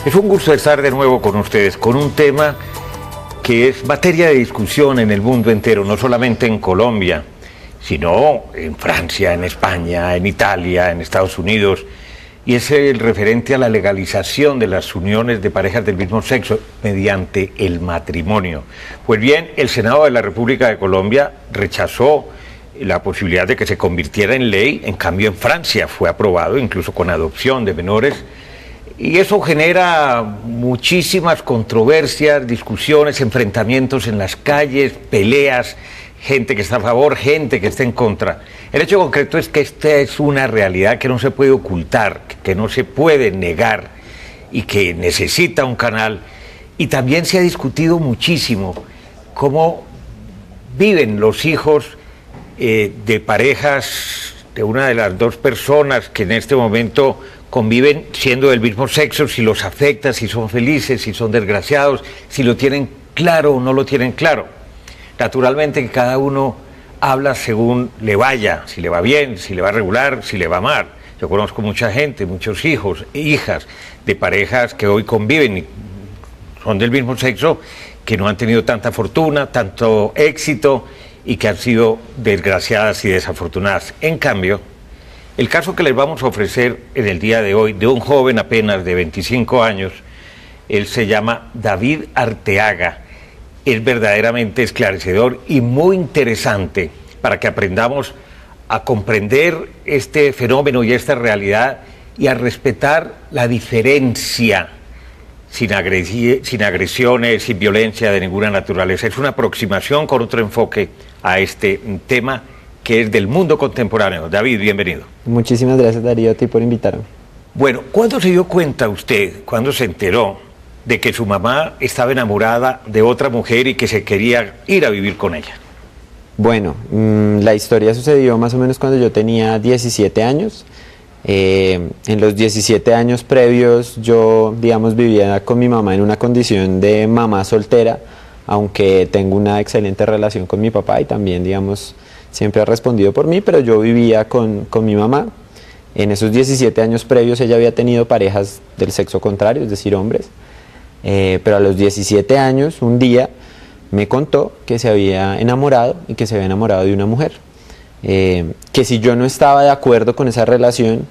Es un gusto estar de nuevo con ustedes, con un tema que es materia de discusión en el mundo entero, no solamente en Colombia, sino en Francia, en España, en Italia, en Estados Unidos, y es el referente a la legalización de las uniones de parejas del mismo sexo mediante el matrimonio. Pues bien, el Senado de la República de Colombia rechazó la posibilidad de que se convirtiera en ley. En cambio, en Francia fue aprobado, incluso con adopción de menores, y eso genera muchísimas controversias, discusiones, enfrentamientos en las calles, peleas, gente que está a favor, gente que está en contra. El hecho concreto es que esta es una realidad que no se puede ocultar, que no se puede negar y que necesita un canal. Y también se ha discutido muchísimo cómo viven los hijos de parejas, de una de las dos personas que en este momento conviven siendo del mismo sexo, si los afecta, si son felices, si son desgraciados, si lo tienen claro o no lo tienen claro. Naturalmente que cada uno habla según le vaya, si le va bien, si le va regular, si le va mal. Yo conozco mucha gente, muchos hijos e hijas de parejas que hoy conviven y son del mismo sexo, que no han tenido tanta fortuna, tanto éxito y que han sido desgraciadas y desafortunadas. En cambio, el caso que les vamos a ofrecer en el día de hoy, de un joven apenas de 25 años, él se llama David Arteaga, es verdaderamente esclarecedor y muy interesante para que aprendamos a comprender este fenómeno y esta realidad y a respetar la diferencia sin agresiones, sin violencia de ninguna naturaleza. Es una aproximación con otro enfoque a este tema que es del mundo contemporáneo. David, bienvenido. Muchísimas gracias, Darío, a ti por invitarme. Bueno, ¿cuándo se dio cuenta usted, cuándo se enteró de que su mamá estaba enamorada de otra mujer y que se quería ir a vivir con ella? Bueno, la historia sucedió más o menos cuando yo tenía 17 años. En los 17 años previos yo, digamos, vivía con mi mamá en una condición de mamá soltera, aunque tengo una excelente relación con mi papá y también, digamos, siempre ha respondido por mí, pero yo vivía con mi mamá. En esos 17 años previos ella había tenido parejas del sexo contrario, es decir, hombres, pero a los 17 años, un día, me contó que se había enamorado y que se había enamorado de una mujer. Que si yo no estaba de acuerdo con esa relación,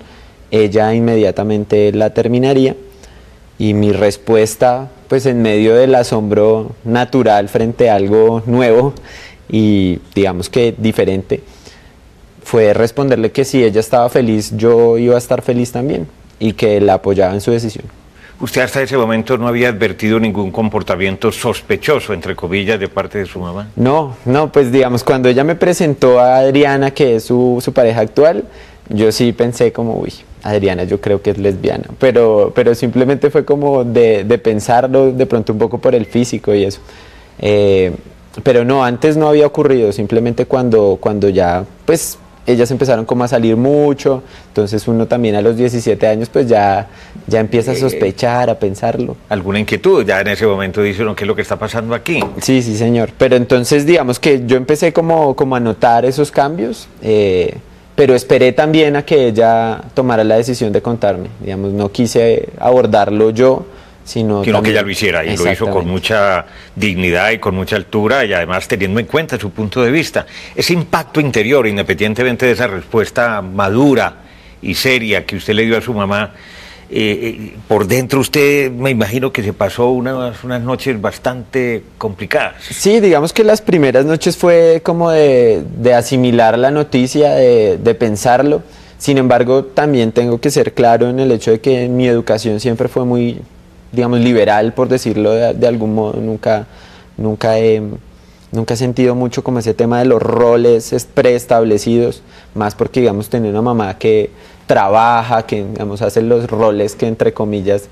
ella inmediatamente la terminaría, y mi respuesta, pues en medio del asombro natural frente a algo nuevo y digamos que diferente, fue responderle que si ella estaba feliz, yo iba a estar feliz también y que la apoyaba en su decisión. ¿Usted hasta ese momento no había advertido ningún comportamiento sospechoso, entre comillas, de parte de su mamá? No, pues digamos, cuando ella me presentó a Adriana, que es su pareja actual, yo sí pensé como, uy, Adriana yo creo que es lesbiana, pero simplemente fue como de pensarlo, de pronto un poco por el físico y eso. Pero no, antes no había ocurrido, simplemente cuando ya, pues, ellas empezaron como a salir mucho, entonces uno también a los 17 años pues ya empieza a sospechar, a pensarlo. ¿Alguna inquietud? Ya en ese momento dice uno, ¿qué es lo que está pasando aquí? Sí, señor, pero entonces digamos que yo empecé como a notar esos cambios, pero esperé también a que ella tomara la decisión de contarme, digamos, no quise abordarlo yo, sino que ella lo hiciera, y lo hizo con mucha dignidad y con mucha altura, y además teniendo en cuenta su punto de vista. Ese impacto interior, independientemente de esa respuesta madura y seria que usted le dio a su mamá, por dentro usted, me imagino que se pasó unas noches bastante complicadas. Sí, digamos que las primeras noches fue como de asimilar la noticia, de pensarlo. Sin embargo, también tengo que ser claro en el hecho de que mi educación siempre fue muy, digamos, liberal, por decirlo de algún modo. Nunca he sentido mucho como ese tema de los roles preestablecidos, más porque, digamos, tenía una mamá que trabaja, que, digamos, hace los roles que, entre comillas,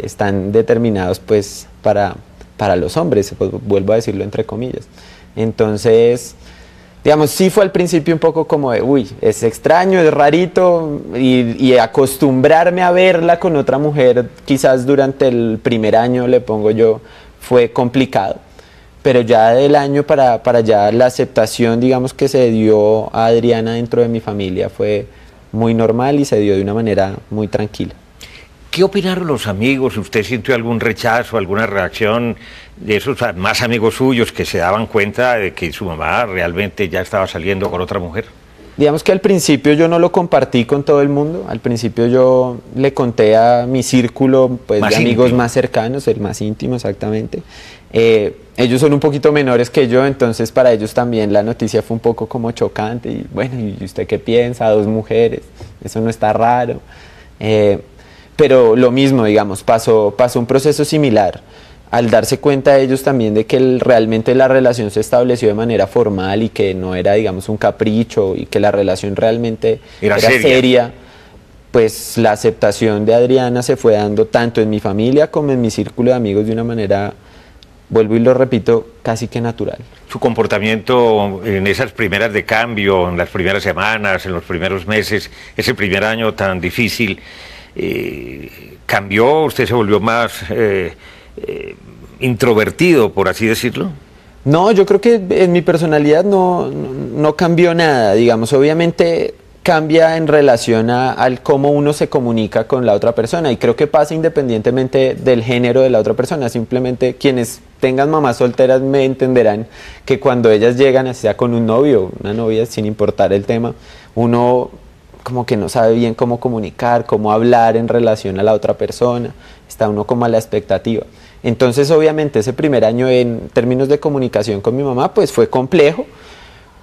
están determinados pues para los hombres, pues, vuelvo a decirlo entre comillas. Entonces, digamos, sí fue al principio un poco como de, uy, es extraño, es rarito, y acostumbrarme a verla con otra mujer, quizás durante el primer año, le pongo yo, fue complicado. Pero ya del año para allá, la aceptación, digamos, que se dio a Adriana dentro de mi familia fue muy normal y se dio de una manera muy tranquila. ¿Qué opinaron los amigos? ¿Usted sintió algún rechazo, alguna reacción de esos más amigos suyos que se daban cuenta de que su mamá realmente ya estaba saliendo con otra mujer? Digamos que al principio yo no lo compartí con todo el mundo, al principio yo le conté a mi círculo pues, de amigos más cercanos, el más íntimo exactamente. Ellos son un poquito menores que yo, entonces para ellos también la noticia fue un poco como chocante. Y bueno, ¿y usted qué piensa? Dos mujeres, eso no está raro. Pero lo mismo, digamos, pasó un proceso similar. Al darse cuenta ellos también de que realmente la relación se estableció de manera formal y que no era, digamos, un capricho y que la relación realmente era seria, pues la aceptación de Adriana se fue dando tanto en mi familia como en mi círculo de amigos de una manera, vuelvo y lo repito, casi que natural. Su comportamiento en esas primeras de cambio, en las primeras semanas, en los primeros meses, ese primer año tan difícil, ¿cambió? ¿Usted se volvió más introvertido, por así decirlo? No, yo creo que en mi personalidad no cambió nada, digamos, obviamente cambia en relación al cómo uno se comunica con la otra persona y creo que pasa independientemente del género de la otra persona, simplemente quienes tengan mamás solteras me entenderán que cuando ellas llegan, sea con un novio, una novia, sin importar el tema, uno como que no sabe bien cómo comunicar, cómo hablar en relación a la otra persona, está uno como a la expectativa. Entonces obviamente ese primer año en términos de comunicación con mi mamá pues fue complejo,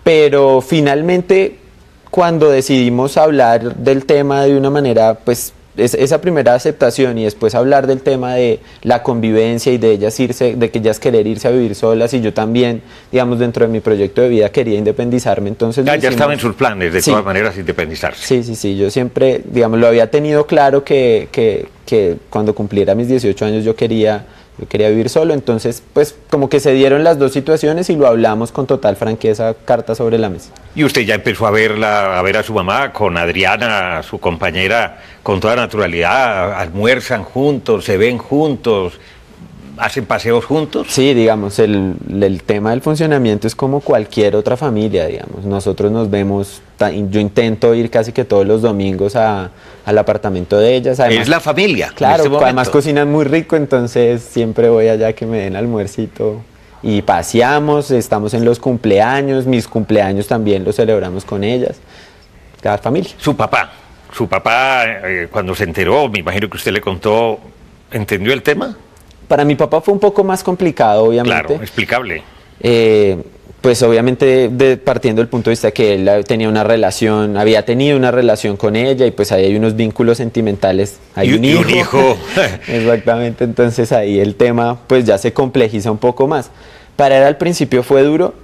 pero finalmente cuando decidimos hablar del tema de una manera pues esa primera aceptación y después hablar del tema de la convivencia y de ellas irse, de que ellas querer irse a vivir solas y yo también, digamos, dentro de mi proyecto de vida quería independizarme, entonces... Ya estaba en sus planes, de todas maneras, independizarse. Sí, yo siempre, digamos, lo había tenido claro que cuando cumpliera mis 18 años yo quería vivir solo, entonces pues como que se dieron las dos situaciones y lo hablamos con total franqueza, carta sobre la mesa. Y usted ya empezó a ver a su mamá con Adriana, su compañera, con toda naturalidad, almuerzan juntos, se ven juntos, hacen paseos juntos. Sí, digamos, el tema del funcionamiento es como cualquier otra familia, digamos, nosotros nos vemos, yo intento ir casi que todos los domingos al apartamento de ellas. Además, es la familia. Claro, además cocinan muy rico, entonces siempre voy allá que me den almuercito y paseamos, estamos en los cumpleaños, mis cumpleaños también los celebramos con ellas, cada familia. Su papá, cuando se enteró, me imagino que usted le contó, ¿entendió el tema? Para mi papá fue un poco más complicado, obviamente. Claro, explicable. Pues obviamente partiendo del punto de vista que él había tenido una relación con ella y pues ahí hay unos vínculos sentimentales, hay un hijo. Exactamente, entonces ahí el tema pues ya se complejiza un poco más. Para él al principio fue duro,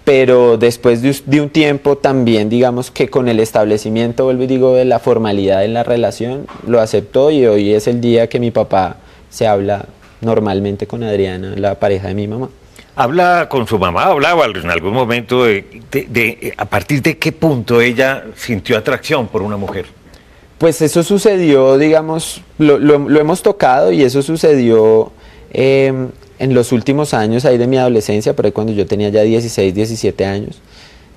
pero después de un tiempo también digamos que con el establecimiento, vuelvo y digo, de la formalidad en la relación, lo aceptó y hoy es el día que mi papá se habla normalmente con Adriana, la pareja de mi mamá. ¿Habla con su mamá? ¿Hablaba en algún momento a partir de qué punto ella sintió atracción por una mujer? Pues eso sucedió, digamos, lo hemos tocado y eso sucedió en los últimos años ahí de mi adolescencia, por ahí cuando yo tenía ya 16, 17 años,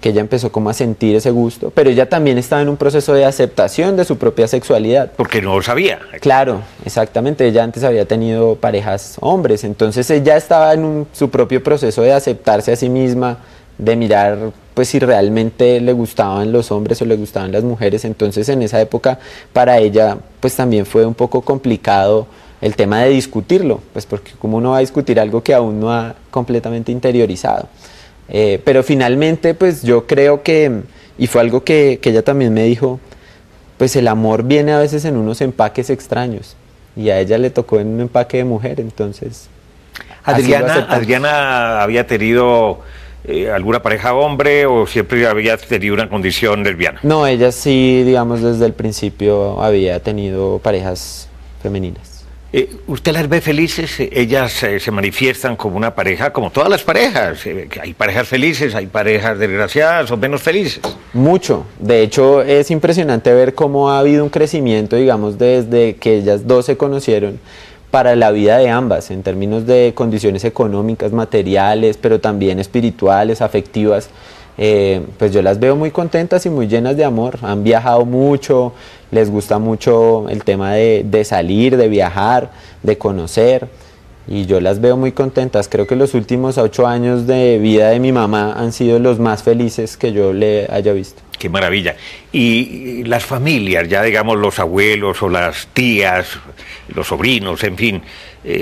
que ella empezó como a sentir ese gusto, pero ella también estaba en un proceso de aceptación de su propia sexualidad. Porque no lo sabía. Claro, exactamente, ella antes había tenido parejas hombres, entonces ella estaba en su propio proceso de aceptarse a sí misma, de mirar pues si realmente le gustaban los hombres o le gustaban las mujeres, entonces en esa época para ella pues también fue un poco complicado el tema de discutirlo, pues porque como uno va a discutir algo que aún no ha completamente interiorizado. Pero finalmente pues yo creo que, y fue algo que ella también me dijo, pues el amor viene a veces en unos empaques extraños y a ella le tocó en un empaque de mujer, entonces... ¿Adriana había tenido alguna pareja hombre o siempre había tenido una condición lesbiana? No, ella sí, digamos, desde el principio había tenido parejas femeninas. ¿Usted las ve felices? Ellas se manifiestan como una pareja, como todas las parejas. Hay parejas felices, hay parejas desgraciadas o menos felices. Mucho. De hecho, es impresionante ver cómo ha habido un crecimiento, digamos, desde que ellas dos se conocieron para la vida de ambas, en términos de condiciones económicas, materiales, pero también espirituales, afectivas. pues yo las veo muy contentas y muy llenas de amor. Han viajado mucho, les gusta mucho el tema de salir, de viajar, de conocer, y yo las veo muy contentas. Creo que los últimos 8 años de vida de mi mamá han sido los más felices que yo le haya visto. Qué maravilla. Y las familias, ya digamos los abuelos o las tías, los sobrinos, en fin,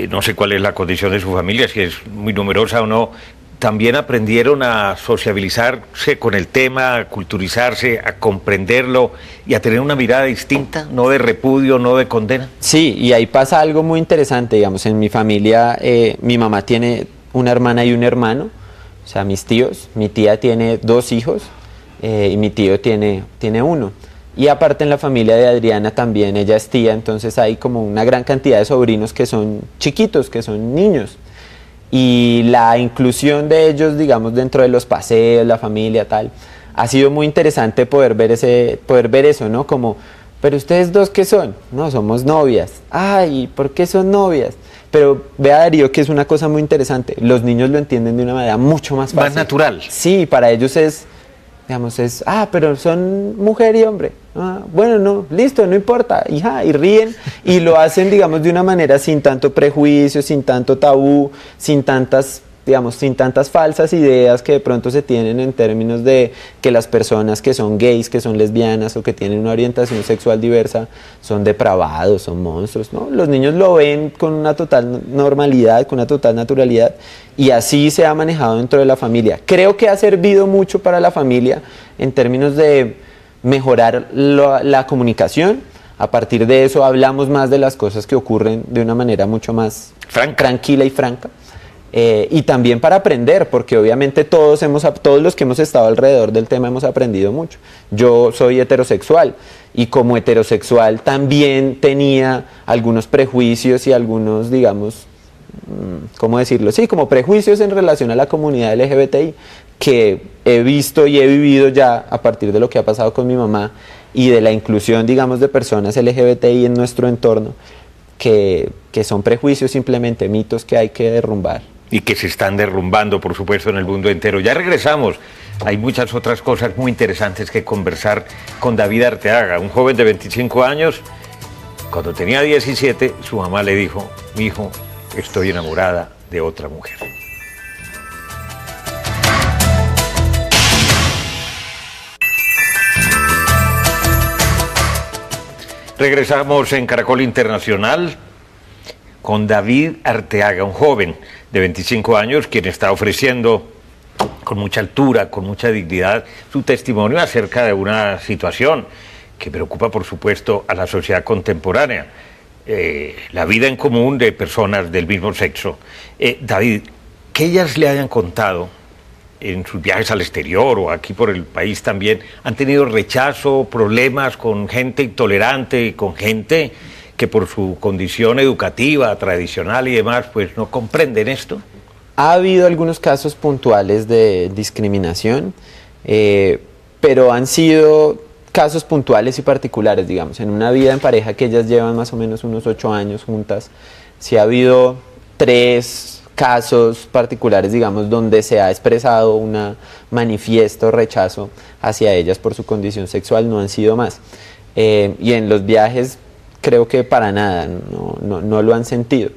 no sé cuál es la condición de su familia, si es muy numerosa o no, ¿también aprendieron a sociabilizarse con el tema, a culturizarse, a comprenderlo y a tener una mirada distinta, no de repudio, no de condena? Sí, y ahí pasa algo muy interesante, digamos, en mi familia, mi mamá tiene una hermana y un hermano, o sea, mis tíos, mi tía tiene 2 hijos, y mi tío tiene 1. Y aparte en la familia de Adriana también, ella es tía, entonces hay como una gran cantidad de sobrinos que son chiquitos, que son niños. Y la inclusión de ellos, digamos, dentro de los paseos, la familia, tal, ha sido muy interesante poder ver eso, ¿no? Como, pero ustedes 2, ¿qué son? No, somos novias. Ay, ¿por qué son novias? Pero vea, Darío, que es una cosa muy interesante. Los niños lo entienden de una manera mucho más fácil. Más natural. Sí, para ellos es, digamos, pero son mujer y hombre. Ah, bueno, no, listo, no importa, hija, y ríen, y lo hacen, digamos, de una manera sin tanto prejuicio, sin tanto tabú, sin tantas, digamos, sin tantas falsas ideas que de pronto se tienen en términos de que las personas que son gays, que son lesbianas o que tienen una orientación sexual diversa son depravados, son monstruos, ¿no? Los niños lo ven con una total normalidad, con una total naturalidad, y así se ha manejado dentro de la familia. Creo que ha servido mucho para la familia en términos de mejorar la comunicación. A partir de eso hablamos más de las cosas que ocurren de una manera mucho más tranquila y franca, y también para aprender, porque obviamente todos los que hemos estado alrededor del tema hemos aprendido mucho. Yo soy heterosexual y como heterosexual también tenía algunos prejuicios y algunos, digamos, ¿cómo decirlo? Sí, como prejuicios en relación a la comunidad LGBTI que he visto y he vivido ya a partir de lo que ha pasado con mi mamá y de la inclusión, digamos, de personas LGBTI en nuestro entorno, que son prejuicios, simplemente mitos que hay que derrumbar. Y que se están derrumbando, por supuesto, en el mundo entero. Ya regresamos. Hay muchas otras cosas muy interesantes que conversar con David Arteaga, un joven de 25 años. Cuando tenía 17, su mamá le dijo: mi hijo, estoy enamorada de otra mujer. Regresamos en Caracol Internacional con David Arteaga, un joven de 25 años, quien está ofreciendo con mucha altura, con mucha dignidad, su testimonio acerca de una situación que preocupa, por supuesto, a la sociedad contemporánea, la vida en común de personas del mismo sexo. David, que ellas le hayan contado en sus viajes al exterior o aquí por el país también, han tenido rechazo, problemas con gente intolerante, con gente que por su condición educativa, tradicional y demás, pues no comprenden esto. Ha habido algunos casos puntuales de discriminación, pero han sido casos puntuales y particulares, digamos. En una vida en pareja que ellas llevan más o menos unos 8 años juntas, sí ha habido 3 casos particulares, digamos, donde se ha expresado un manifiesto rechazo hacia ellas por su condición sexual, no han sido más. Y en los viajes creo que para nada, no lo han sentido.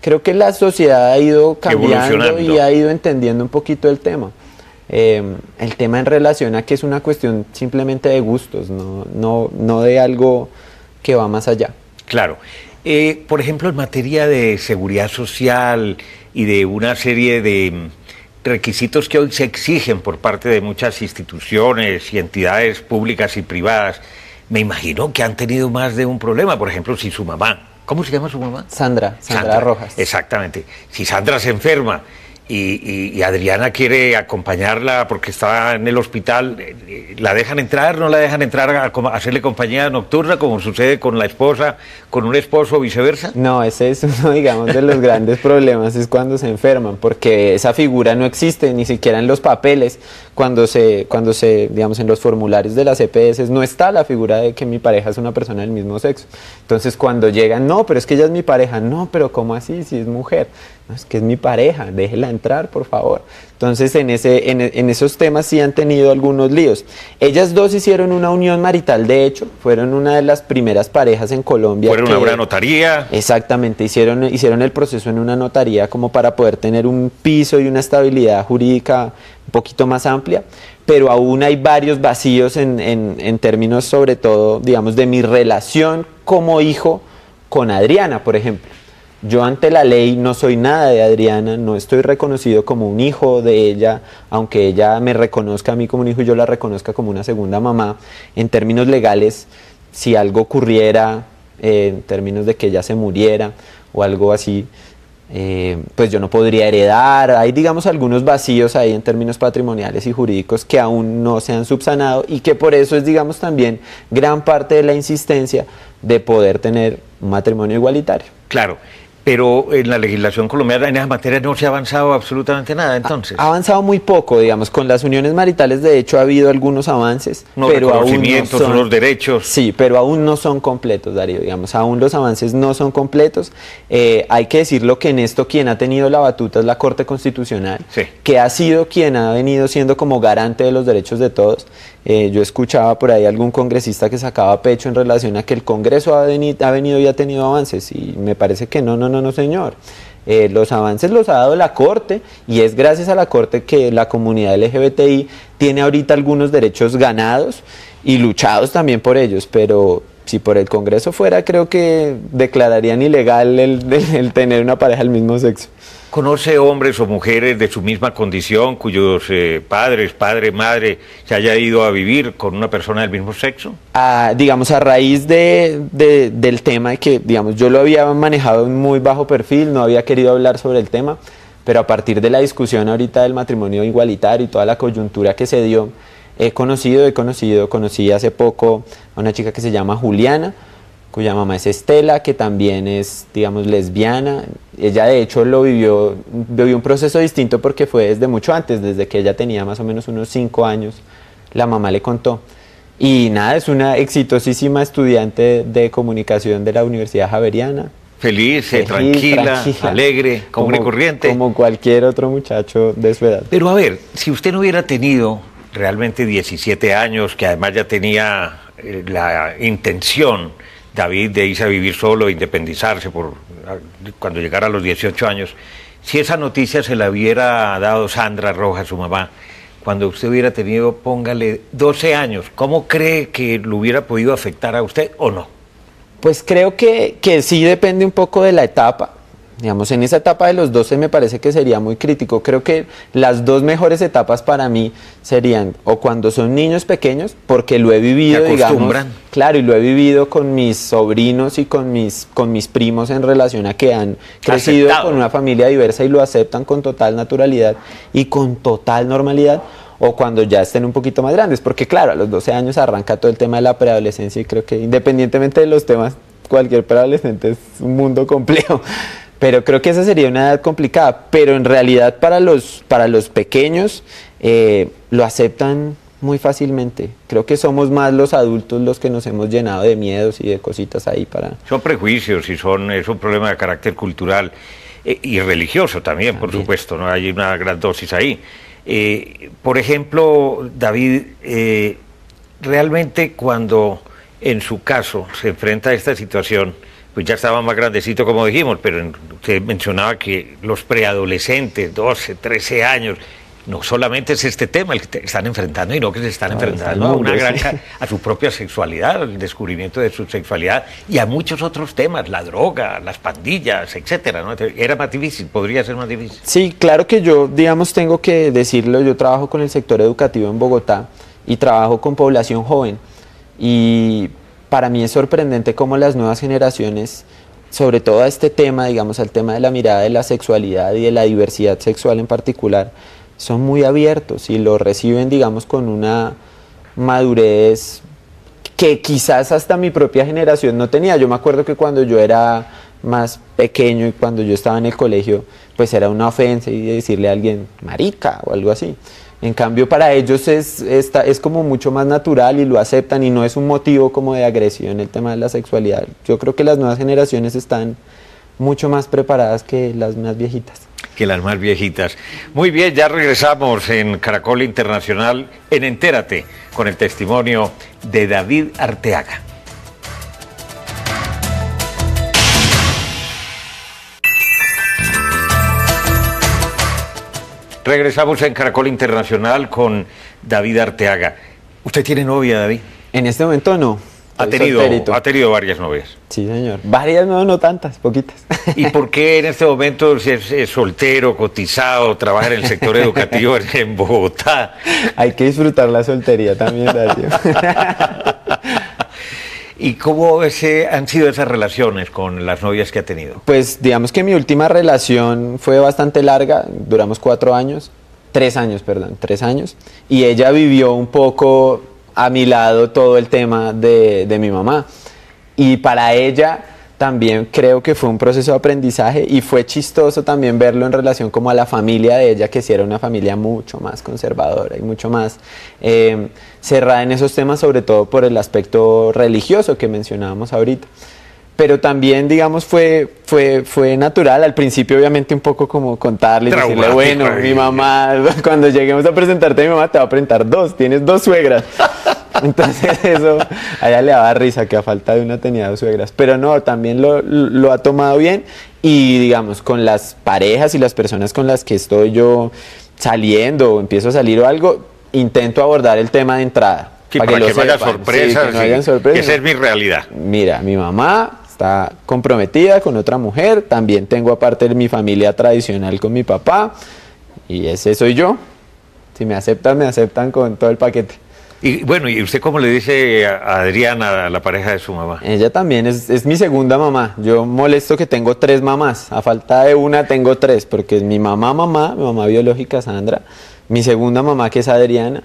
Creo que la sociedad ha ido cambiando y ha ido entendiendo un poquito el tema. El tema en relación a que es una cuestión simplemente de gustos, no de algo que va más allá. Claro. Por ejemplo, en materia de seguridad social y de una serie de requisitos que hoy se exigen por parte de muchas instituciones y entidades públicas y privadas, me imagino que han tenido más de un problema. Por ejemplo, si su mamá, ¿cómo se llama su mamá? Sandra Rojas. Exactamente. Si Sandra se enferma y Adriana quiere acompañarla porque está en el hospital, ¿la dejan entrar? ¿No la dejan entrar a hacerle compañía nocturna, como sucede con la esposa, con un esposo o viceversa? No, ese es uno, digamos, de los grandes problemas, es cuando se enferman, porque esa figura no existe ni siquiera en los papeles. Cuando se, digamos, en los formularios de las EPS no está la figura de que mi pareja es una persona del mismo sexo. Entonces cuando llegan, no, pero es que ella es mi pareja, no, pero ¿cómo así? Si es mujer. No, es que es mi pareja, déjela entrar, por favor. Entonces, en esos temas sí han tenido algunos líos. Ellas dos hicieron una unión marital, de hecho, fueron una de las primeras parejas en Colombia. Fueron a una notaría. Exactamente, hicieron el proceso en una notaría como para poder tener un piso y una estabilidad jurídica un poquito más amplia, pero aún hay varios vacíos en términos, sobre todo, digamos, de mi relación como hijo con Adriana, por ejemplo. Yo ante la ley no soy nada de Adriana, no estoy reconocido como un hijo de ella, aunque ella me reconozca a mí como un hijo y yo la reconozca como una segunda mamá. En términos legales, si algo ocurriera, en términos de que ella se muriera o algo así, pues yo no podría heredar. Hay, digamos, algunos vacíos ahí en términos patrimoniales y jurídicos que aún no se han subsanado y que por eso es, digamos, también gran parte de la insistencia de poder tener un matrimonio igualitario. Claro. Pero en la legislación colombiana en esa materia no se ha avanzado absolutamente nada, entonces. Ha avanzado muy poco, digamos, con las uniones maritales de hecho ha habido algunos avances, pero aún no son los derechos. Sí, pero aún no son completos, Darío, digamos, aún los avances no son completos. Hay que decirlo que en esto quien ha tenido la batuta es la Corte Constitucional, sí, que ha sido quien ha venido siendo como garante de los derechos de todos. Yo escuchaba por ahí algún congresista que sacaba pecho en relación a que el Congreso ha venido y ha tenido avances, y me parece que no, señor. Los avances los ha dado la Corte, y es gracias a la Corte que la comunidad LGBTI tiene ahorita algunos derechos ganados y luchados también por ellos, pero si por el Congreso fuera, creo que declararían ilegal el tener una pareja del mismo sexo. ¿Conoce hombres o mujeres de su misma condición cuyos padre, madre se haya ido a vivir con una persona del mismo sexo? Digamos, a raíz del tema de que, digamos, yo lo había manejado en muy bajo perfil, no había querido hablar sobre el tema, pero a partir de la discusión ahorita del matrimonio igualitario y toda la coyuntura que se dio, conocí hace poco a una chica que se llama Juliana, cuya mamá es Estela, que también es, digamos, lesbiana. Ella de hecho vivió un proceso distinto porque fue desde mucho antes, desde que ella tenía más o menos unos 5 años, la mamá le contó. Y nada, es una exitosísima estudiante de comunicación de la Universidad Javeriana. Feliz, tranquila, alegre, común y corriente. Como cualquier otro muchacho de su edad. Pero a ver, si usted no hubiera tenido realmente 17 años, que además ya tenía la intención, David, de irse a vivir solo, independizarse cuando llegara a los 18 años, si esa noticia se la hubiera dado Sandra Rojas, su mamá, cuando usted hubiera tenido, póngale, 12 años, ¿cómo cree que lo hubiera podido afectar a usted o no? Pues creo que sí depende un poco de la etapa. Digamos, en esa etapa de los 12 me parece que sería muy crítico. Creo que las dos mejores etapas para mí serían o cuando son niños pequeños, porque lo he vivido, digamos, claro, y lo he vivido con mis sobrinos y con mis primos en relación a que han crecido con una familia diversa y lo aceptan con total naturalidad y con total normalidad, o cuando ya estén un poquito más grandes, porque claro, a los 12 años arranca todo el tema de la preadolescencia y creo que independientemente de los temas, cualquier preadolescente es un mundo complejo. Pero creo que esa sería una edad complicada, pero en realidad para los pequeños lo aceptan muy fácilmente. Creo que somos más los adultos los que nos hemos llenado de miedos y de cositas ahí para... Son prejuicios y es un problema de carácter cultural y religioso también, por supuesto, ¿no? Hay una gran dosis ahí. Por ejemplo, David, realmente cuando en su caso se enfrenta a esta situación, pues ya estaba más grandecito, como dijimos, pero usted mencionaba que los preadolescentes, 12, 13 años, no solamente es este tema el que están enfrentando, y no que se están enfrentando a su propia sexualidad, el descubrimiento de su sexualidad y a muchos otros temas, la droga, las pandillas, etcétera, ¿no? Era más difícil, podría ser más difícil. Sí, claro que yo, digamos, tengo que decirlo, yo trabajo con el sector educativo en Bogotá y trabajo con población joven, y para mí es sorprendente cómo las nuevas generaciones, sobre todo a este tema, digamos, al tema de la mirada de la sexualidad y de la diversidad sexual en particular, son muy abiertos y lo reciben, digamos, con una madurez que quizás hasta mi propia generación no tenía. Yo me acuerdo que cuando yo era más pequeño y cuando yo estaba en el colegio, pues era una ofensa y decirle a alguien marica o algo así. En cambio, para ellos es como mucho más natural y lo aceptan y no es un motivo como de agresión el tema de la sexualidad. Yo creo que las nuevas generaciones están mucho más preparadas que las más viejitas. Que las más viejitas. Muy bien, ya regresamos en Caracol Internacional en Entérate con el testimonio de David Arteaga. Regresamos en Caracol Internacional con David Arteaga. ¿Usted tiene novia, David? En este momento no. Ha tenido varias novias. Sí, señor. Varias, no tantas, poquitas. ¿Y por qué en este momento si es soltero, cotizado, trabaja en el sector educativo en Bogotá? Hay que disfrutar la soltería también, Darío. ¿Y cómo han sido esas relaciones con las novias que ha tenido? Pues digamos que mi última relación fue bastante larga, duramos 3 años, y ella vivió un poco a mi lado todo el tema de mi mamá. Y para ella también creo que fue un proceso de aprendizaje y fue chistoso también verlo en relación como a la familia de ella, que sí era una familia mucho más conservadora y mucho más cerrada en esos temas, sobre todo por el aspecto religioso que mencionábamos ahorita. Pero también, digamos, fue natural. Al principio, obviamente, un poco como contarle y decirle, bueno, mi mamá, cuando lleguemos a presentarte a mi mamá, te va a presentar 2, tienes 2 suegras. Entonces eso, a ella le daba risa que a falta de una tenía 2 suegras. Pero no, también lo ha tomado bien. Y, digamos, con las parejas y las personas con las que estoy yo saliendo o empiezo a salir o algo, intento abordar el tema de entrada. Sí, para que no haya sorpresas, no hayan sorpresas. Esa es mi realidad. Mira, mi mamá está comprometida con otra mujer, también tengo aparte de mi familia tradicional con mi papá, y ese soy yo. Si me aceptan con todo el paquete. Y bueno, ¿y usted cómo le dice a Adriana, la pareja de su mamá? Ella también es mi segunda mamá. Yo molesto que tengo 3 mamás, a falta de una tengo 3, porque es mi mamá biológica Sandra, mi segunda mamá que es Adriana,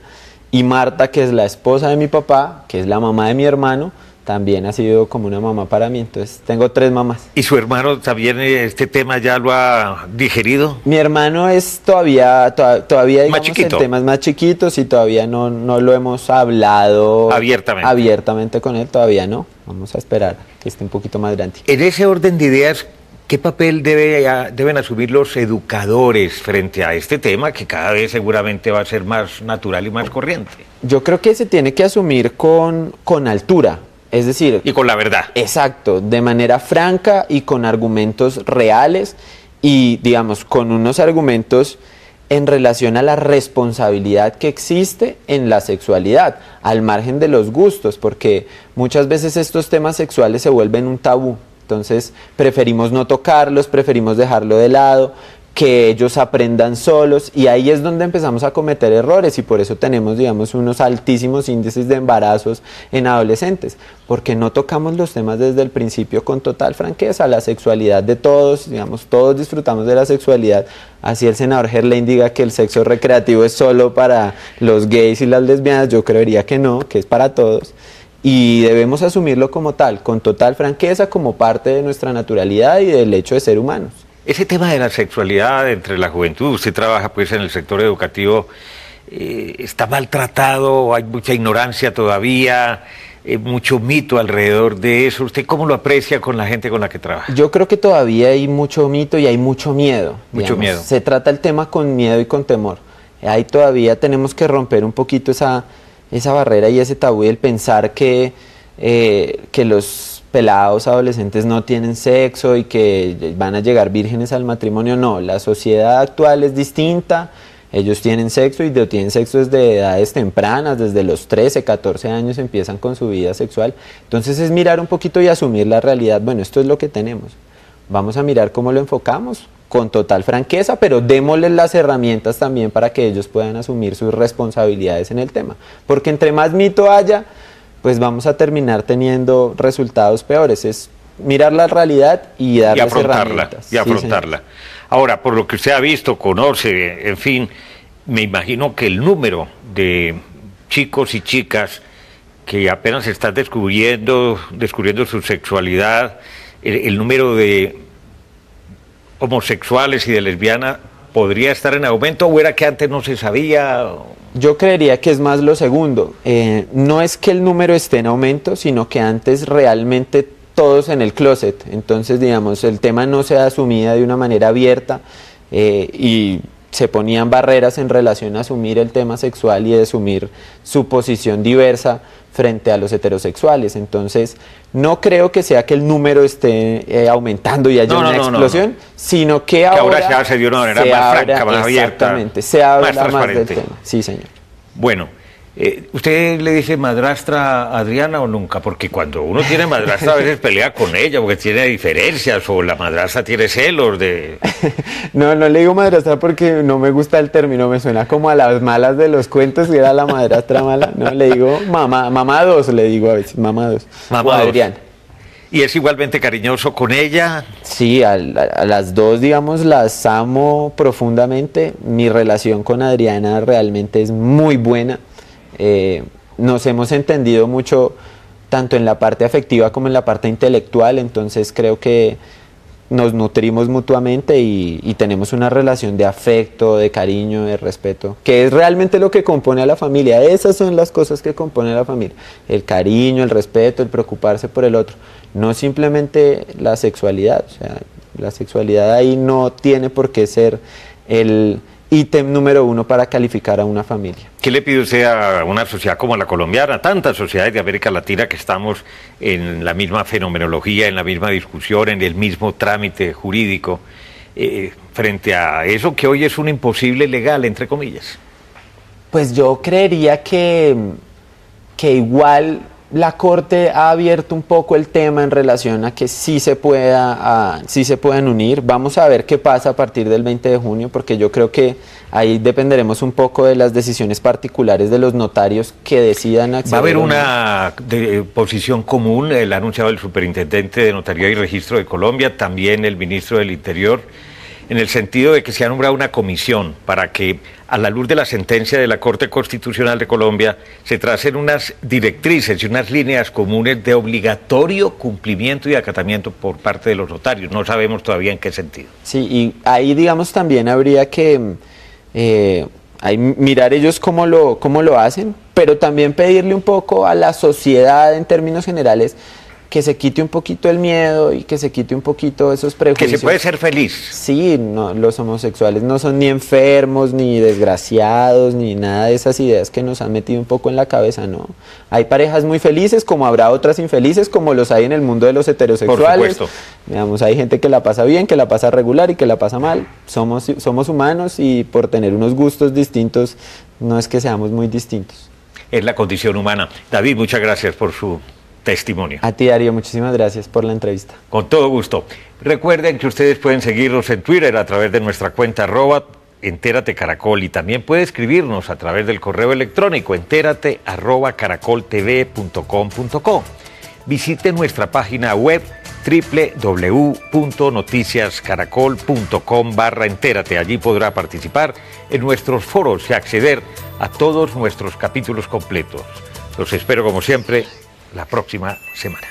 y Marta, que es la esposa de mi papá, que es la mamá de mi hermano, también ha sido como una mamá para mí. Entonces tengo 3 mamás. ¿Y su hermano también este tema ya lo ha digerido? Mi hermano es todavía digamos, más chiquito. El tema es más chiquito, sí, todavía no lo hemos hablado abiertamente con él, todavía no. Vamos a esperar que esté un poquito más grande. En ese orden de ideas, ¿qué papel deben asumir los educadores frente a este tema que cada vez seguramente va a ser más natural y más corriente? Yo creo que se tiene que asumir con altura, es decir... Y con la verdad. Exacto, de manera franca y con argumentos reales y, digamos, con unos argumentos en relación a la responsabilidad que existe en la sexualidad, al margen de los gustos, porque muchas veces estos temas sexuales se vuelven un tabú. Entonces preferimos no tocarlos, preferimos dejarlo de lado, que ellos aprendan solos, y ahí es donde empezamos a cometer errores, y por eso tenemos, digamos, unos altísimos índices de embarazos en adolescentes, porque no tocamos los temas desde el principio con total franqueza. La sexualidad de todos, digamos, todos disfrutamos de la sexualidad. Así el senador Gerlain diga que el sexo recreativo es solo para los gays y las lesbianas, yo creería que no, que es para todos. Y debemos asumirlo como tal, con total franqueza, como parte de nuestra naturalidad y del hecho de ser humanos. Ese tema de la sexualidad entre la juventud, usted trabaja pues en el sector educativo, ¿está maltratado? ¿Hay mucha ignorancia todavía? ¿Mucho mito alrededor de eso? ¿Usted cómo lo aprecia con la gente con la que trabaja? Yo creo que todavía hay mucho mito y hay mucho miedo. Mucho miedo. Se trata el tema con miedo y con temor. Ahí todavía tenemos que romper un poquito esa barrera y ese tabú del pensar que los pelados adolescentes no tienen sexo y que van a llegar vírgenes al matrimonio. No, la sociedad actual es distinta, ellos tienen sexo y tienen sexo desde edades tempranas, desde los 13, 14 años empiezan con su vida sexual. Entonces es mirar un poquito y asumir la realidad. Bueno, esto es lo que tenemos, vamos a mirar cómo lo enfocamos con total franqueza, pero démosles las herramientas también para que ellos puedan asumir sus responsabilidades en el tema, porque entre más mito haya, pues vamos a terminar teniendo resultados peores. Es mirar la realidad y darles herramientas. Y afrontarla. Sí, ahora, por lo que usted ha visto, conoce, en fin, me imagino que el número de chicos y chicas que apenas están descubriendo su sexualidad, el número de homosexuales y de lesbianas podría estar en aumento, o era que antes no se sabía. Yo creería que es más lo segundo. No es que el número esté en aumento, sino que antes realmente todos en el closet, entonces digamos el tema no se asumía de una manera abierta y se ponían barreras en relación a asumir el tema sexual y de asumir su posición diversa frente a los heterosexuales. Entonces, no creo que sea que el número esté aumentando y haya una explosión, sino que ahora ya se dio de una manera más franca, más abierta. Exactamente, se habla más del tema. Sí, señor. Bueno, ¿usted le dice madrastra a Adriana o nunca? Porque cuando uno tiene madrastra a veces pelea con ella porque tiene diferencias o la madrastra tiene celos de... No le digo madrastra porque no me gusta el término, me suena como a las malas de los cuentos, que era la madrastra mala. No, le digo mamá dos, le digo a veces, mamá dos. Mamá dos. Adriana. ¿Y es igualmente cariñoso con ella? Sí, a las dos, digamos, las amo profundamente. Mi relación con Adriana realmente es muy buena. Nos hemos entendido mucho tanto en la parte afectiva como en la parte intelectual, entonces creo que nos nutrimos mutuamente y tenemos una relación de afecto, de cariño, de respeto, que es realmente lo que compone a la familia. Esas son las cosas que componen a la familia: el cariño, el respeto, el preocuparse por el otro, no simplemente la sexualidad. O sea, la sexualidad ahí no tiene por qué ser el ítem número uno para calificar a una familia. ¿Qué le pide usted a una sociedad como la colombiana, tantas sociedades de América Latina que estamos en la misma fenomenología, en la misma discusión, en el mismo trámite jurídico, frente a eso que hoy es un imposible legal, entre comillas? Pues yo creería que igual la Corte ha abierto un poco el tema en relación a que sí se puedan unir. Vamos a ver qué pasa a partir del 20 de junio, porque yo creo que ahí dependeremos un poco de las decisiones particulares de los notarios que decidan acceder. ¿Va a haber una posición común? El ha anunciado el superintendente de Notaría y Registro de Colombia, también el ministro del Interior, en el sentido de que se ha nombrado una comisión para que, a la luz de la sentencia de la Corte Constitucional de Colombia, se tracen unas directrices y unas líneas comunes de obligatorio cumplimiento y acatamiento por parte de los notarios. No sabemos todavía en qué sentido. Sí, y ahí, digamos, también habría que mirar ellos cómo lo hacen, pero también pedirle un poco a la sociedad en términos generales que se quite un poquito el miedo y que se quite un poquito esos prejuicios. Que se puede ser feliz. Sí, no, los homosexuales no son ni enfermos, ni desgraciados, ni nada de esas ideas que nos han metido un poco en la cabeza, ¿no? Hay parejas muy felices, como habrá otras infelices, como los hay en el mundo de los heterosexuales. Por supuesto. Digamos, hay gente que la pasa bien, que la pasa regular y que la pasa mal. Somos humanos y por tener unos gustos distintos, no es que seamos muy distintos. Es la condición humana. David, muchas gracias por su testimonio. A ti, Darío, muchísimas gracias por la entrevista. Con todo gusto. Recuerden que ustedes pueden seguirnos en Twitter a través de nuestra cuenta @enteratecaracol y también puede escribirnos a través del correo electrónico enterate@caracoltv.com.co. Visite nuestra página web www.noticiascaracol.com/entérate. Allí podrá participar en nuestros foros y acceder a todos nuestros capítulos completos. Los espero como siempre la próxima semana.